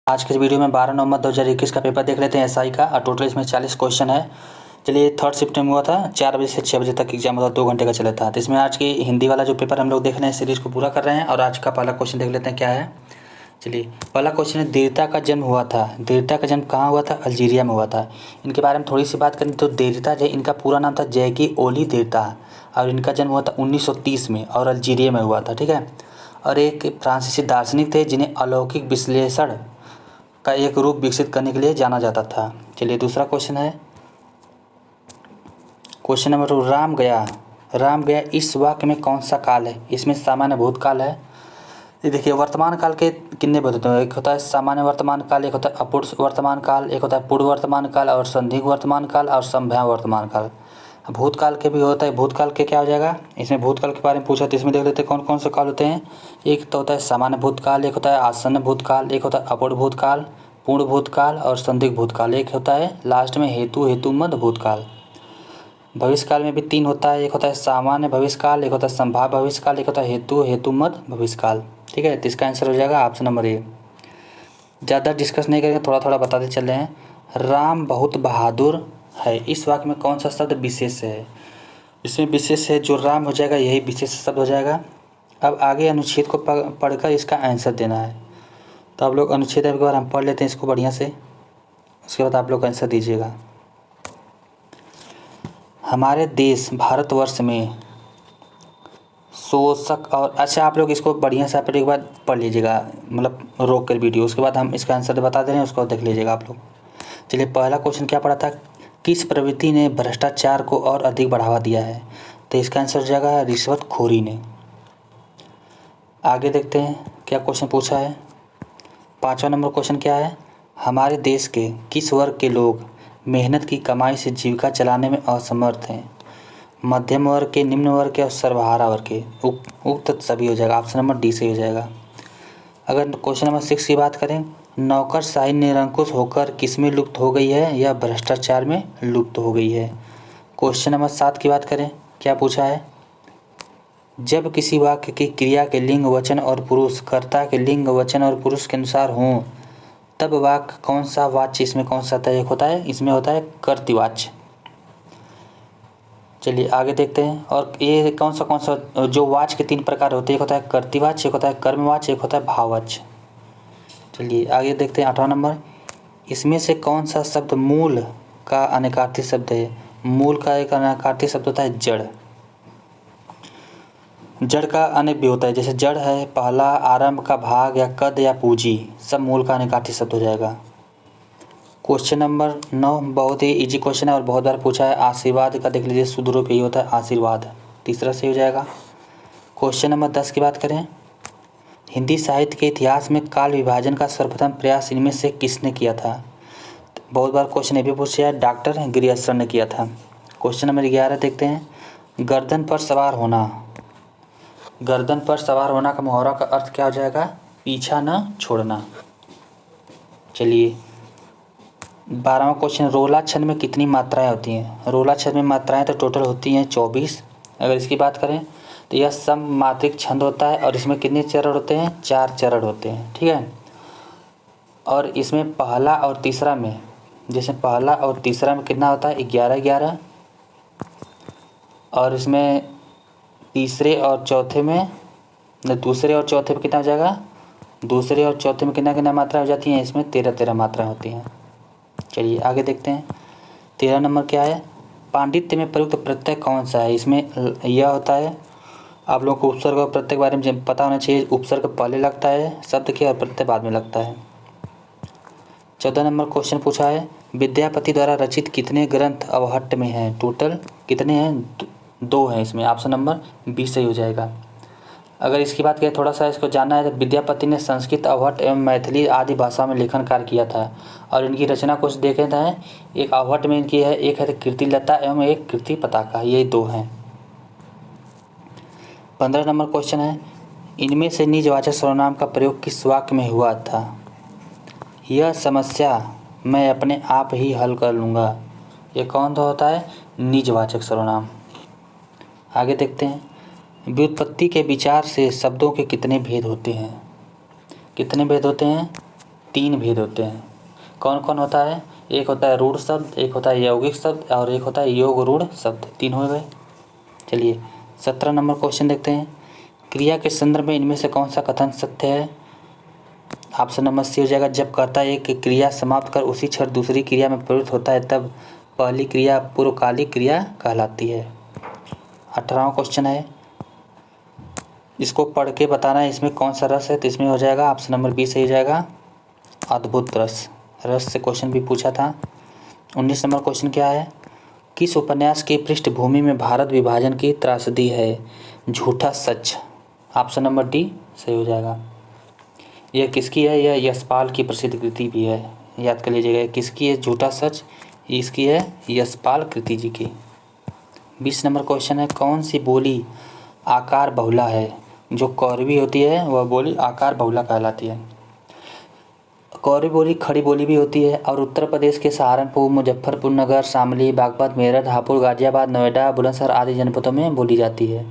आज के इस वीडियो में 12 नवंबर 2021 का पेपर देख लेते हैं एसआई का। और टोटल इसमें 40 क्वेश्चन है। चलिए, 3 शिफ्ट में हुआ था, 4 बजे से 6 बजे तक एग्जाम हुआ, 2 घंटे का चला था। तो इसमें आज की हिंदी वाला जो पेपर हम लोग देख रहे हैं, सीरीज़ को पूरा कर रहे हैं। और आज का पहला क्वेश्चन देख लेते हैं क्या है। चलिए, पहला क्वेश्चन है, देरता का जन्म हुआ था। देरता का जन्म कहाँ हुआ था? अल्जीरिया में हुआ था। इनके बारे में थोड़ी सी बात करें तो देरता जो इनका पूरा नाम था जैकी ओली देरता, और इनका जन्म हुआ था 1930 में और अल्जीरिया में हुआ था। ठीक है। और एक फ्रांसीसी दार्शनिक थे जिन्हें अलौकिक विश्लेषण का एक रूप विकसित करने के लिए जाना जाता था। चलिए, दूसरा क्वेश्चन है, क्वेश्चन नंबर 2, राम गया इस वाक्य में कौन सा काल है? इसमें सामान्य भूतकाल है। ये देखिए, वर्तमान काल के कितने पद होते हैं? एक होता है सामान्य वर्तमान काल, एक होता है अपूर्ण वर्तमान काल, एक होता है पूर्व वर्तमान काल और संदिग्ध वर्तमान काल और संभाव्य वर्तमान काल। भूतकाल के भी होता है। भूतकाल के क्या हो जाएगा? इसमें भूतकाल के बारे में पूछा तो इसमें देख लेते हैं कौन कौन से काल होते हैं। एक तो होता है सामान्य भूतकाल, एक होता है आसन्न भूतकाल, एक होता है अपूर्ण भूतकाल, पूर्ण भूतकाल और संदिग्ध भूतकाल, एक होता है लास्ट में हेतुमद भूतकाल। भविष्यकाल में भी 3 होता है। एक होता है सामान्य भविष्यकाल, एक होता है संभाव्य भविष्यकाल, एक होता है हेतुमद भविष्यकाल। ठीक है, तो इसका आंसर हो जाएगा ऑप्शन नंबर ए। ज़्यादा डिस्कस नहीं करेंगे, थोड़ा थोड़ा बताते चल रहे हैं। राम बहुत बहादुर है, इस वाक्य में कौन सा शब्द विशेष है? इसमें विशेष है जो राम हो जाएगा, यही विशेष शब्द हो जाएगा। अब आगे अनुच्छेद को पढ़कर इसका आंसर देना है। तो आप लोग अनुच्छेद एक बार हम पढ़ लेते हैं इसको बढ़िया से, उसके बाद आप लोग आंसर दीजिएगा। हमारे देश भारतवर्ष में शोषक और अच्छा, आप लोग इसको बढ़िया से आप एक बार पढ़ लीजिएगा, मतलब रोक कर वीडियो, उसके बाद हम इसका आंसर बता दे रहे हैं, उसको देख लीजिएगा आप लोग। चलिए, पहला क्वेश्चन क्या पढ़ा था? किस प्रवृत्ति ने भ्रष्टाचार को और अधिक बढ़ावा दिया है? तो इसका आंसर हो जाएगा रिश्वतखोरी ने। आगे देखते हैं क्या क्वेश्चन पूछा है। 5वां नंबर क्वेश्चन क्या है? हमारे देश के किस वर्ग के लोग मेहनत की कमाई से जीविका चलाने में असमर्थ हैं? मध्यम वर्ग के, निम्न वर्ग के और सर्वहारा वर्ग के। उक्त सभी हो जाएगा, ऑप्शन नंबर डी से हो जाएगा। अगर क्वेश्चन नंबर 6 की बात करें, नौकरशाही निरंकुश होकर किसमें लुप्त हो गई है? या भ्रष्टाचार में लुप्त हो गई है। क्वेश्चन नंबर 7 की बात करें, क्या पूछा है? जब किसी वाक्य की क्रिया के लिंग वचन और पुरुष कर्ता के लिंग वचन और पुरुष के अनुसार हों, तब वाक्य कौन सा वाच्य इसमें कौन सा एक होता है? इसमें होता है कर्तृवाच्य। चलिए आगे देखते हैं। और ये कौन सा जो वाच्य के 3 प्रकार होते हैं, एक होता है कर्तृवाच्य, एक होता है कर्मवाच्य, एक होता है भाववाच्य। चलिए आगे देखते हैं 8वां नंबर, इसमें से कौन सा शब्द मूल का अनेकार्थी शब्द है? मूल का एक अनेकार्थी शब्द होता है जड़। जड़ का अनेक भी होता है, जैसे जड़ है, पहला, आरंभ का भाग या कद या पूंजी, सब मूल का अनेकार्थी शब्द हो जाएगा। क्वेश्चन नंबर 9 बहुत ही इजी क्वेश्चन है और बहुत बार पूछा है। आशीर्वाद का देख लीजिए, शुद्ध रूप यही होता है आशीर्वाद, तीसरा से हो जाएगा। क्वेश्चन नंबर 10 की बात करें, हिंदी साहित्य के इतिहास में काल विभाजन का सर्वप्रथम प्रयास इनमें से किसने किया था? बहुत बार क्वेश्चन ये भी पूछा है, डॉक्टर गिरियासर ने किया था। क्वेश्चन नंबर 11 देखते हैं, गर्दन पर सवार होना। गर्दन पर सवार होना का मुहावरा का अर्थ क्या हो जाएगा? पीछा न छोड़ना। चलिए 12वां क्वेश्चन, रोला छंद में कितनी मात्राएं होती हैं? रोला छंद में मात्राएं तो टोटल होती हैं 24। अगर इसकी बात करें तो यह सममात्रिक छंद होता है और इसमें कितने चरण होते हैं? 4 चरण होते हैं। ठीक है। और इसमें पहला और तीसरा में, जैसे पहला और तीसरा में कितना होता है? 11-11। और इसमें तीसरे और चौथे में, दूसरे और चौथे में कितना हो जाएगा? दूसरे और चौथे में कितना मात्रा हो जाती है? इसमें 13-13 मात्रा होती हैं। चलिए आगे देखते हैं। 13 नंबर क्या है? पांडित्य में प्रयुक्त प्रत्यय कौन सा है? इसमें यह होता है, आप लोगों को उपसर्ग और प्रत्यय के बारे में पता होना चाहिए। उपसर्ग पहले लगता है शब्द के और प्रत्यय बाद में लगता है। 14 नंबर क्वेश्चन पूछा है, विद्यापति द्वारा रचित कितने ग्रंथ अवहट्ट में हैं? टोटल कितने हैं? 2 हैं इसमें, ऑप्शन नंबर बी सही हो जाएगा। अगर इसकी बात करें, थोड़ा सा इसको जानना है, तो विद्यापति ने संस्कृत, अवहट्ट एवं मैथिली आदि भाषा में लेखन कार्य किया था। और इनकी रचना कुछ देखे थे, एक अवहट्ट में इनकी है, एक है कीर्तिलता एवं एक कीर्ति पताका, ये 2 हैं। 15 नंबर क्वेश्चन है, इनमें से निजवाचक सर्वनाम का प्रयोग किस वाक्य में हुआ था? यह समस्या मैं अपने आप ही हल कर लूँगा, ये कौन सा होता है? निजवाचक सर्वनाम। आगे देखते हैं, व्युत्पत्ति के विचार से शब्दों के कितने भेद होते हैं? कितने भेद होते हैं? 3 भेद होते हैं। कौन कौन होता है? एक होता है रूढ़ शब्द, एक होता है यौगिक शब्द और एक होता है योग रूढ़ शब्द। 3 हो गए। चलिए 17 नंबर क्वेश्चन देखते हैं। क्रिया के संदर्भ में इनमें से कौन सा कथन सत्य है? ऑप्शन नंबर सी हो जाएगा, जब कर्ता एक क्रिया समाप्त कर उसी क्षण दूसरी क्रिया में प्रवृत्त होता है तब पहली क्रिया पूर्वकालिक क्रिया कहलाती है। 18वां क्वेश्चन है, इसको पढ़ के बताना है इसमें कौन सा रस है। तो इसमें हो जाएगा ऑप्शन नंबर बी सही हो जाएगा, अद्भुत रस। रस से क्वेश्चन भी पूछा था। 19 नंबर क्वेश्चन क्या है? किस उपन्यास की पृष्ठभूमि में भारत विभाजन की त्रासदी है? झूठा सच। ऑप्शन नंबर डी सही हो जाएगा। यह किसकी है? यह यशपाल की प्रसिद्ध कृति भी है, याद कर लीजिएगा। किसकी है झूठा सच? इसकी है यशपाल कृति जी की। 20 नंबर क्वेश्चन है, कौन सी बोली आकार बहुला है? जो कौरवी होती है वह बोली आकार बहुला कहलाती है। कौरवी बोली खड़ी बोली भी होती है और उत्तर प्रदेश के सहारनपुर, मुजफ्फरपुर नगर, शामली, बागपत, मेरठ, हापुड़, गाजियाबाद, नोएडा, बुलंदशहर आदि जनपदों में बोली जाती है।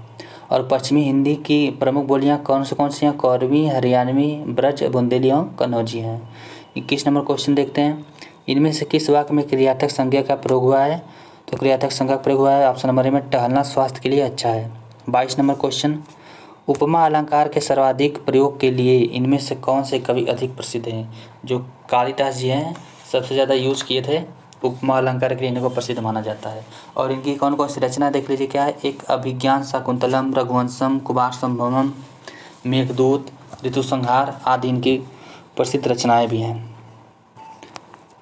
और पश्चिमी हिंदी की प्रमुख बोलियां कौन सी हैं? कौरवी, हरियाणवी, ब्रज, बुंदेली और कन्नौजी हैं। 21 नंबर क्वेश्चन देखते हैं, इनमें से किस वाक्य में क्रियार्थक संज्ञा का प्रयोग हुआ है? तो क्रियार्थक संज्ञा का प्रयोग हुआ है ऑप्शन नंबर ए में, टहलना स्वास्थ्य के लिए अच्छा है। 22 नंबर क्वेश्चन, उपमा अलंकार के सर्वाधिक प्रयोग के लिए इनमें से कौन से कवि अधिक प्रसिद्ध हैं? जो कालिदास जी हैं सबसे ज़्यादा यूज किए थे उपमा अलंकार के लिए, इनको प्रसिद्ध माना जाता है। और इनकी कौन कौन सी रचना देख लीजिए क्या है? एक अभिज्ञान शाकुंतलम, रघुवंशम, कुमार संभवम, मेघदूत, ऋतुसंहार आदि इनकी प्रसिद्ध रचनाएं भी हैं।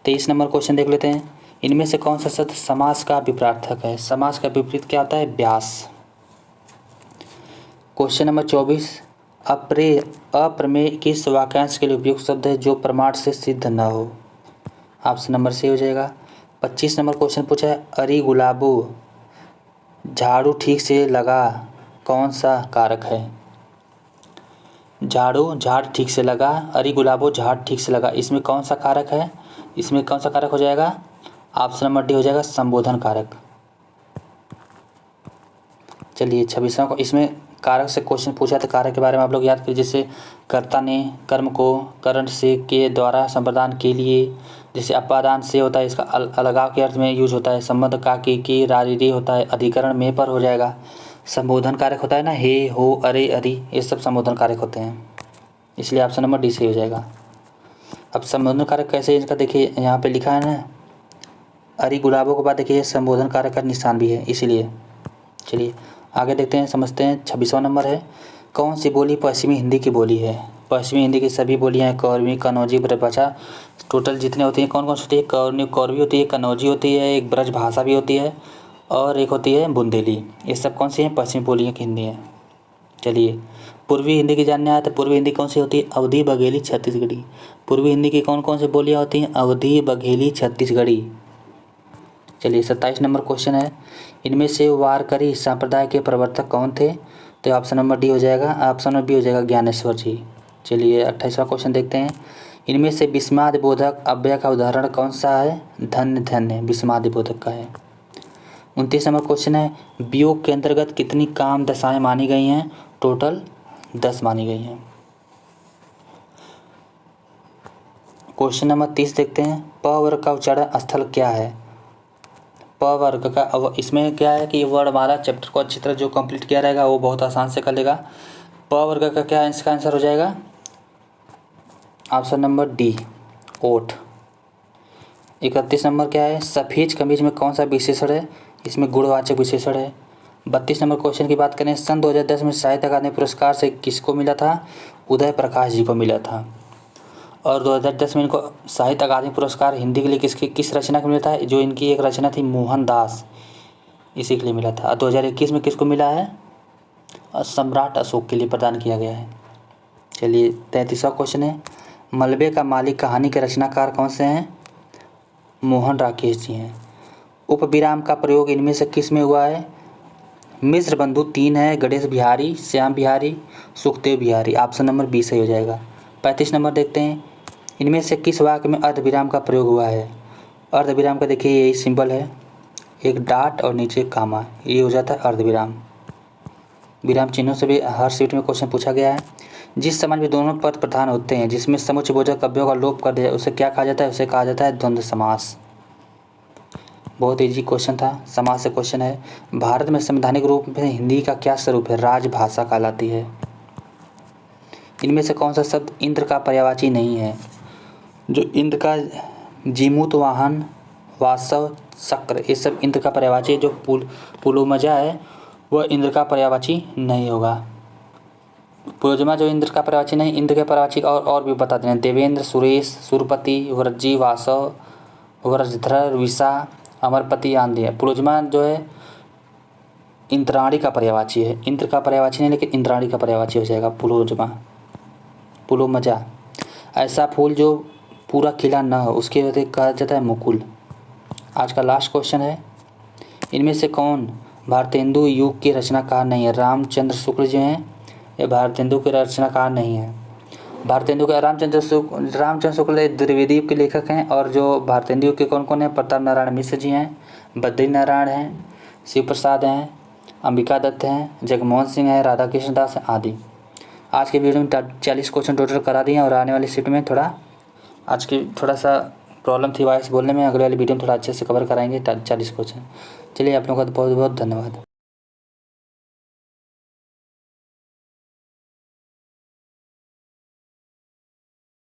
23 नंबर क्वेश्चन देख लेते हैं, इनमें से कौन सा शब्द समास का विपरीतार्थक है? समास का विपरीत क्या होता है? व्यास। क्वेश्चन नंबर 24, अप्रमेय किस वाक्यांश के लिए उपयुक्त शब्द है जो प्रमाण से सिद्ध न हो? ऑप्शन नंबर सी हो जाएगा। 25 नंबर क्वेश्चन पूछा है, अरे गुलाबो झाड़ू ठीक से लगा कौन सा कारक है? झाड़ ठीक से लगा, अरे गुलाबो झाड़ ठीक से लगा, इसमें कौन सा कारक है? इसमें कौन सा कारक हो जाएगा? ऑप्शन नंबर डी हो जाएगा, संबोधन कारक। चलिए 26वां को, इसमें कारक से क्वेश्चन पूछा था, कारक के बारे में आप लोग याद करिए। जैसे कर्ता ने कर्म को करण से के द्वारा संप्रदान के लिए, जैसे अपादान से होता है, इसका अलगाव के अर्थ में यूज होता है। संबंध का की रारी होता है, अधिकरण में पर हो जाएगा। संबोधन कारक होता है ना, हे, हो, अरे, अरि, ये सब संबोधन कारक होते हैं, इसलिए ऑप्शन नंबर डी सही हो जाएगा। अब संबोधन कारक कैसे इनका देखिए, यहाँ पे लिखा है ना, अरे गुलाबों के बाद देखिए संबोधन कारक का निशान भी है, इसीलिए। चलिए आगे देखते हैं, समझते हैं। 26वां नंबर है, कौन सी बोली पश्चिमी हिंदी की बोली है? पश्चिमी हिंदी की सभी बोलियां हैं, कौरवी, कन्नौजी, ब्रजभाषा, टोटल जितने होती हैं कौन कौन सी होती है? कौरवी होती है, कन्नौजी होती है, एक ब्रज भाषा भी होती है और एक होती है बुंदेली। ये सब कौन सी हैं? पश्चिमी बोलियाँ की हिंदी है। चलिए पूर्वी हिंदी की जानने आए तो पूर्वी हिंदी कौन सी होती है? अवधी, बघेली, छत्तीसगढ़ी। पूर्वी हिंदी की कौन कौन सी बोलियाँ होती हैं? अवधी, बघेली, छत्तीसगढ़ी। चलिए 27 नंबर क्वेश्चन है, इनमें से वारकरी संप्रदाय के प्रवर्तक कौन थे? तो ऑप्शन नंबर डी हो जाएगा, ऑप्शन नंबर बी हो जाएगा, ज्ञानेश्वर जी। चलिए 28वां क्वेश्चन देखते हैं, इनमें से विस्माद बोधक अव्यय का उदाहरण कौन सा है? धन्य धन्य विस्माद बोधक का है। 29 नंबर क्वेश्चन है, वियोग के अंतर्गत कितनी काम दशाएं मानी गई हैं? टोटल 10 मानी गई हैं। क्वेश्चन नंबर 30 देखते हैं, प वर्ग का उच्चारण स्थल क्या है? प वर्ग का, इसमें क्या है कि वर्णमाला चैप्टर को अच्छी तरह जो कंप्लीट किया रहेगा वो बहुत आसान से कर लेगा। प वर्ग का क्या इसका आंसर हो जाएगा? ऑप्शन नंबर डी, ओठ। 31 नंबर क्या है, सफेद कमीज में कौन सा विशेषण है? इसमें गुणवाचक विशेषण है। 32 नंबर क्वेश्चन की बात करें, सन 2010 में साहित्य अकादमी पुरस्कार से किसको मिला था? उदय प्रकाश जी को मिला था। और 2010 में इनको साहित्य अकादमी पुरस्कार हिंदी के लिए किस रचना को मिला था? जो इनकी एक रचना थी मोहनदास, इसी के लिए मिला था। 2021 में किसको मिला है? सम्राट अशोक के लिए प्रदान किया गया है। चलिए 33वां क्वेश्चन है, मलबे का मालिक कहानी के रचनाकार कौन से हैं? मोहन राकेश जी हैं। उपविराम का प्रयोग इनमें से किस में हुआ है? मिश्र बंधु 3 है, Ganesh Bihari, Shyam Bihari, Sukhdev Bihari. Option number B सही हो जाएगा। 35 नंबर देखते हैं, इनमें से किस वाक्य में अर्धविराम का प्रयोग हुआ है? अर्धविराम का देखिए यही सिंबल है, एक डॉट और नीचे कामा, ये हो जाता है अर्धविराम। विराम चिन्हों से भी हर सीट में क्वेश्चन पूछा गया है। जिस समाज में दोनों पद प्रधान होते हैं, जिसमें समुच्चयबोधक अव्ययों का लोप कर दिया जाए, उसे क्या कहा जाता है? उसे कहा जाता है द्वंद्व समास। बहुत इजी क्वेश्चन था, समास से क्वेश्चन है। भारत में संवैधानिक रूप में हिंदी का क्या स्वरूप है? राजभाषा कहलाती है। इनमें से कौन सा शब्द इंद्र का पर्यायवाची नहीं है? जो इंद्र का जीमूत, वाहन, वासव, शक्र, ये सब इंद्र का पर्यायवाची है। जो पुलुमजा है वह इंद्र का पर्यायवाची नहीं होगा। पुलुमजा जो इंद्र का पर्यायवाची नहीं, इंद्र के पर्यायवाची और भी बताते हैं। देवेंद्र, सुरेश, सुरपति, व्रजी, वासव, व्रजधर, विशा, अमरपति, आंधी। पुलुमजा जो है इंद्राणी का पर्यायवाची है। इंद्र का पर्यायवाची नहीं, लेकिन इंद्राणी का पर्यायवाची हो जाएगा पुलुमजा। ऐसा फूल जो पूरा खिला न हो उसके वजह कहा जाता है मुकुल। आज का लास्ट क्वेश्चन है, इनमें से कौन भारतेंदु युग के रचनाकार नहीं है? रामचंद्र शुक्ल जो हैं ये भारतेंदु के रचनाकार नहीं है। भारतेंदु के रामचंद्र शुक्ल द्विवेदी युग के लेखक हैं। और जो भारतेंदु युग के कौन कौन हैं? प्रताप नारायण मिश्र जी हैं, बद्री नारायण हैं, शिव प्रसाद हैं, अंबिका दत्त हैं, जगमोहन सिंह हैं, राधा कृष्ण दास हैं आदि। आज के वीडियो में 40 क्वेश्चन टोटल करा दिए हैं। और आने वाली शिफ्ट में आज की थोड़ा सा प्रॉब्लम थी वॉइस बोलने में, अगले वाली वीडियो में थोड़ा अच्छे से कवर कराएंगे 40 क्वेश्चन। चलिए आप लोगों का बहुत बहुत धन्यवाद।